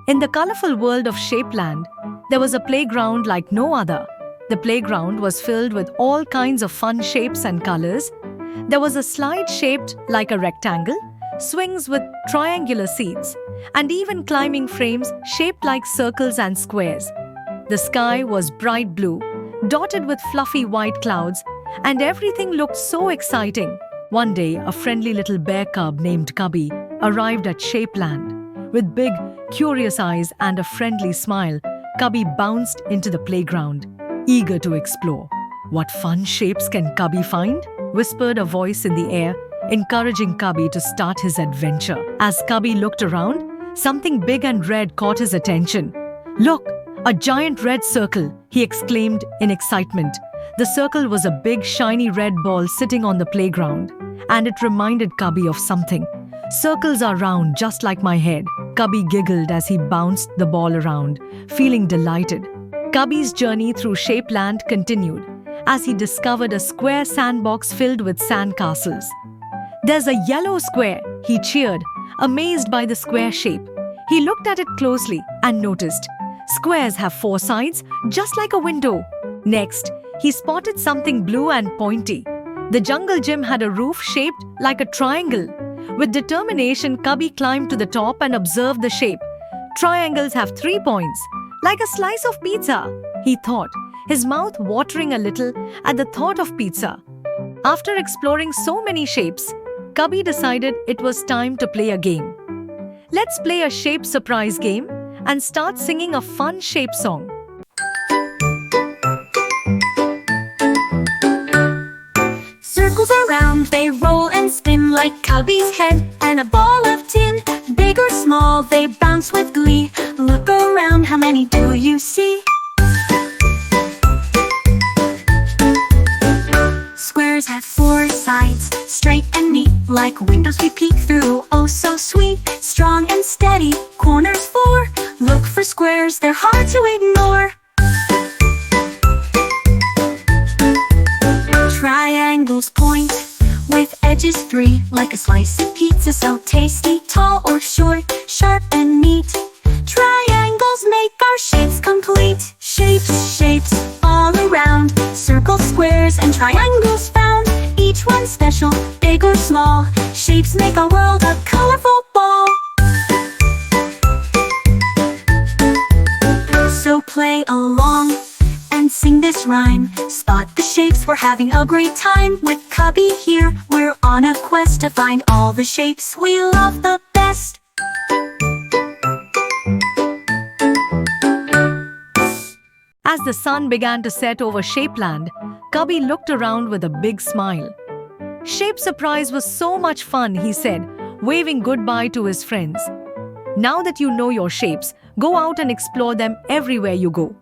In the colorful world of Shapeland, there was a playground like no other. The playground was filled with all kinds of fun shapes and colors. There was a slide shaped like a rectangle, swings with triangular seats, and even climbing frames shaped like circles and squares. The sky was bright blue, dotted with fluffy white clouds, and everything looked so exciting. One day, a friendly little bear cub named Cubby arrived at Shapeland. With big, curious eyes and a friendly smile, Cubby bounced into the playground, eager to explore. "What fun shapes can Cubby find?" whispered a voice in the air, encouraging Cubby to start his adventure. As Cubby looked around, something big and red caught his attention. "Look, a giant red circle!" he exclaimed in excitement. The circle was a big, shiny red ball sitting on the playground, and it reminded Cubby of something. "Circles are round, just like my head." Cubby giggled as he bounced the ball around, feeling delighted. Cubby's journey through Shapeland continued as he discovered a square sandbox filled with sand castles. "There's a yellow square," he cheered, amazed by the square shape. He looked at it closely and noticed squares have four sides, just like a window. Next, he spotted something blue and pointy. The jungle gym had a roof shaped like a triangle. With determination, Cubby climbed to the top and observed the shape. "Triangles have 3 points, like a slice of pizza," he thought, his mouth watering a little at the thought of pizza. After exploring so many shapes, Cubby decided it was time to play a game. "Let's play a shape surprise game and start singing a fun shape song." Circles around, they roll and spin like Cubby's head and a ball of tin. Big or small, they bounce with glee. Look around, how many do you see? Squares have 4 sides, straight and neat, like windows we peek through. Oh, so sweet, strong and steady. Corners 4, look for squares, they're hard to ignore. Triangles point with edges 3, like a slice of pizza, so tasty. Tall or short, sharp and neat. Triangles make our shapes complete. Shapes all around. Circles, squares, and triangles found. Each one special, big or small. Shapes make our world a colorful ball. So play along and sing this rhyme. Spot the shapes, we're having a great time. With Cubby here, we're on a quest to find all the shapes we love the best. As the sun began to set over Shapeland, Cubby looked around with a big smile. "Shape surprise was so much fun," he said, waving goodbye to his friends. "Now that you know your shapes, go out and explore them everywhere you go."